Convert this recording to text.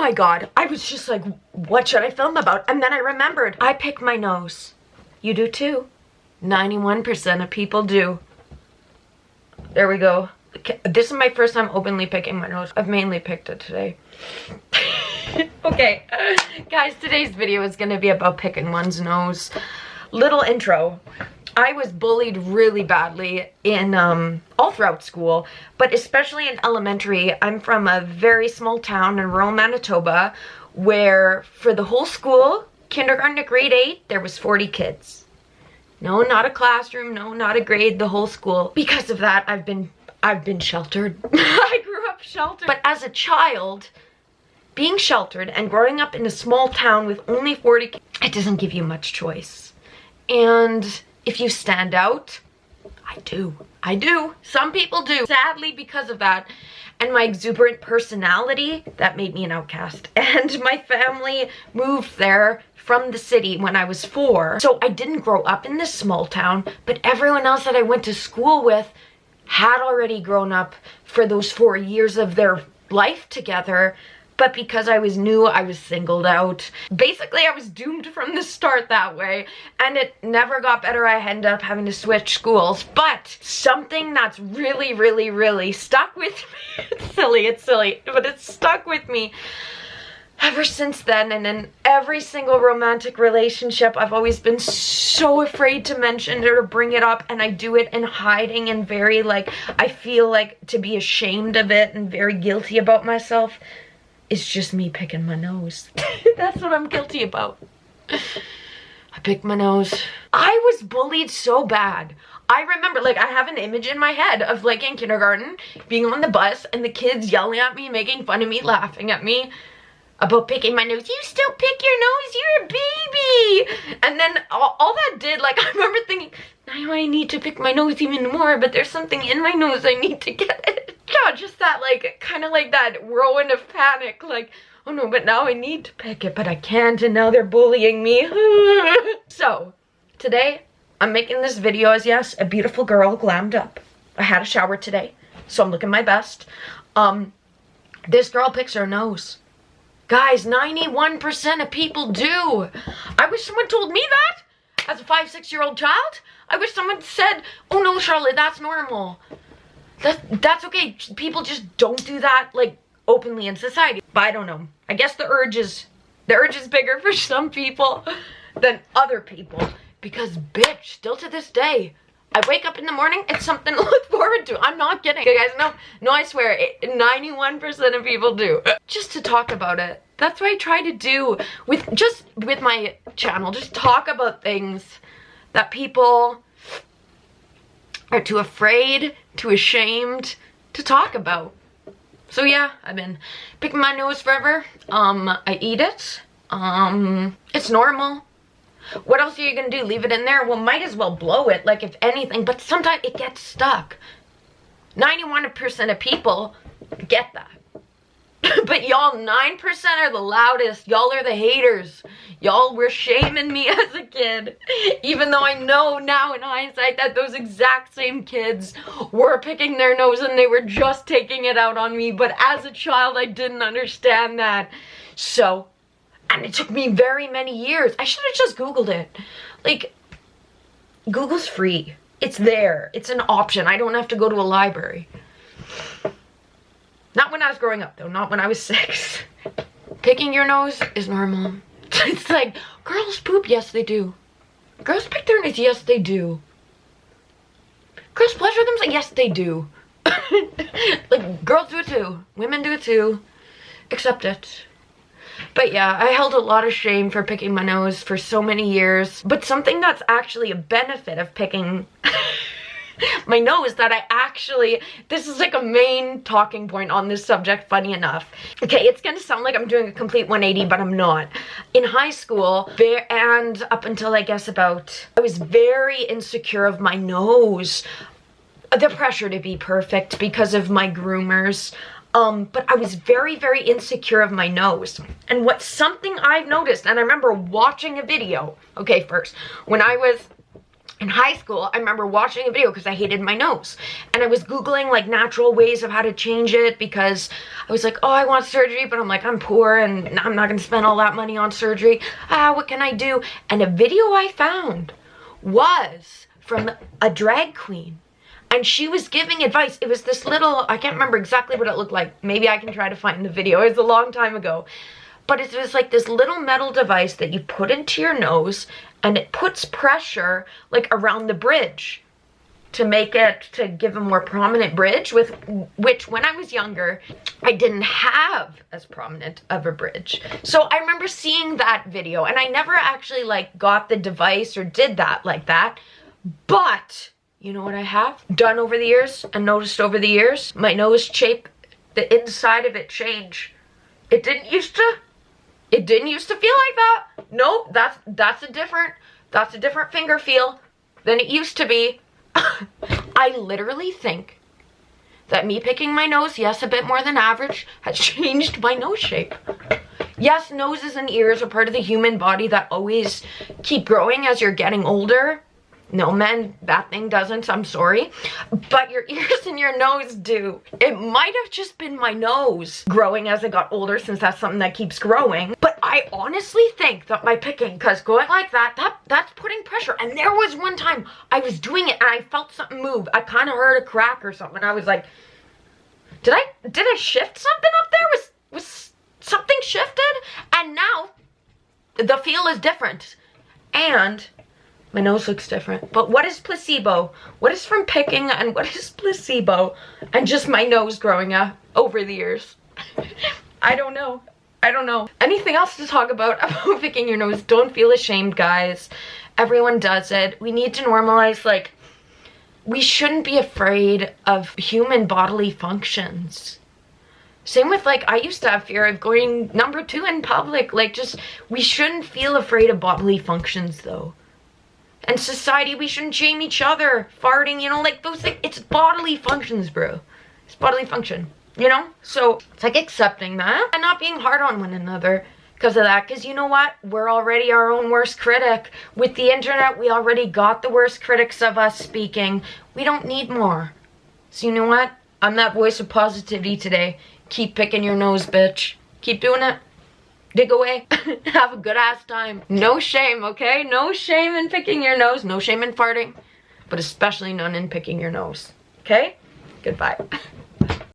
my God, I was just like, what should I film about? And then I remembered, I pick my nose. You do too. 91% of people do. There we go. This is my first time openly picking my nose. I've mainly picked it today. Okay, guys, today's video is gonna be about picking one's nose. Little intro. I was bullied really badly in all throughout school, but especially in elementary. I'm from a very small town in rural Manitoba where for the whole school, kindergarten to grade 8, there was 40 kids. No, not a classroom, no, not a grade, the whole school. Because of that, I've been sheltered. I grew up sheltered. But as a child, being sheltered and growing up in a small town with only 40 kids, it doesn't give you much choice. And if you stand out, I do. Some people do. Sadly, because of that and my exuberant personality, that made me an outcast. And my family moved there from the city when I was 4. So I didn't grow up in this small town, but everyone else that I went to school with had already grown up for those 4 years of their life together. But because I was new, I was singled out. Basically, I was doomed from the start that way, and it never got better. I ended up having to switch schools. But something that's really, really, really stuck with me, it's silly, but it's stuck with me ever since then. And in every single romantic relationship, I've always been so afraid to mention it or bring it up, and I do it in hiding and very, like, I feel like to be ashamed of it and very guilty about myself. It's just me picking my nose. That's what I'm guilty about. I picked my nose. I was bullied so bad. I remember, like, I have an image in my head of, like, in kindergarten, being on the bus and the kids yelling at me, making fun of me, laughing at me about picking my nose. You still pick your nose? You're a baby. And then all that did, like, I remember thinking, now I need to pick my nose even more, but there's something in my nose I need to get it. Yeah, just that, like, kind of like that whirlwind of panic, like, oh no, but now I need to pick it, but I can't, and now they're bullying me. So, today, I'm making this video as, yes, a beautiful girl, glammed up. I had a shower today, so I'm looking my best. This girl picks her nose. Guys, 91% of people do. I wish someone told me that as a 5-6-year-old child. I wish someone said, oh no, Charlotte, that's normal. That's okay. People just don't do that, like, openly in society. But I don't know. I guess the urge is bigger for some people than other people. Because, bitch, still to this day, I wake up in the morning, it's something to look forward to. I'm not kidding. Okay, guys, no, I swear, 91% of people do. Just to talk about it. That's what I try to do with my channel. Just talk about things that people are too afraid, too ashamed to talk about. So yeah, I've been picking my nose forever. I eat it. It's normal. What else are you gonna do? Leave it in there? Well, might as well blow it, like, if anything, but sometimes it gets stuck. 91% of people get that. But y'all, 9% are the loudest. Y'all are the haters. Y'all were shaming me as a kid. Even though I know now in hindsight that those exact same kids were picking their nose and they were just taking it out on me. But as a child, I didn't understand that. So, and it took me very many years. I should have just Googled it. Like, Google's free. It's there. It's an option. I don't have to go to a library. Not when I was growing up, though. Not when I was 6. Picking your nose is normal. It's like, girls poop. Yes, they do. Girls pick their nose. Yes, they do. Girls pleasure themselves. Yes, they do. Like, girls do it too. Women do it too. Accept it. But yeah, I held a lot of shame for picking my nose for so many years. But something that's actually a benefit of picking my nose that I actually, this is like a main talking point on this subject, funny enough. Okay, it's gonna sound like I'm doing a complete 180, but I'm not. In high school, and up until I guess I was very insecure of my nose. The pressure to be perfect because of my groomers. But I was very, very insecure of my nose. And what's something I've noticed, and I remember watching a video, okay, first, when I was in high school, I remember watching a video because I hated my nose. And I was Googling like natural ways of how to change it because I was like, oh, I want surgery, but I'm like, I'm poor and I'm not going to spend all that money on surgery. What can I do? And a video I found was from a drag queen. And she was giving advice. It was this little, I can't remember exactly what it looked like. Maybe I can try to find the video. It was a long time ago. But it was like this little metal device that you put into your nose and it puts pressure like around the bridge to make it, to give a more prominent bridge, with which when I was younger, I didn't have as prominent of a bridge. So I remember seeing that video and I never actually like got the device or did that like that. But you know what I have done over the years and noticed over the years? My nose shape, the inside of it change. It didn't used to feel like that. No, that's a different finger feel than it used to be. I literally think that me picking my nose, yes, a bit more than average, has changed my nose shape. Yes, noses and ears are part of the human body that always keep growing as you're getting older. No, men, that thing doesn't, I'm sorry. But your ears and your nose do. It might have just been my nose growing as I got older, since that's something that keeps growing. But I honestly think that my picking, because going like that's putting pressure. And there was one time I was doing it and I felt something move. I kind of heard a crack or something. I was like, did I shift something up there? Was something shifted? And now the feel is different. And my nose looks different. But what is placebo? What is from picking and what is placebo? And just my nose growing up over the years. I don't know. I don't know. Anything else to talk about picking your nose? Don't feel ashamed, guys. Everyone does it. We need to normalize, like, we shouldn't be afraid of human bodily functions. Same with, like, I used to have fear of going number 2 in public. Like, just, we shouldn't feel afraid of bodily functions, though. And society, we shouldn't shame each other. Farting, you know, like those things. It's bodily functions, bro. It's bodily function, you know? So it's like accepting that and not being hard on one another because of that. Because you know what? We're already our own worst critic. With the internet, we already got the worst critics of us speaking. We don't need more. So you know what? I'm that voice of positivity today. Keep picking your nose, bitch. Keep doing it. Dig away. Have a good ass time. No shame, okay? No shame in picking your nose. No shame in farting. But especially none in picking your nose. Okay? Goodbye.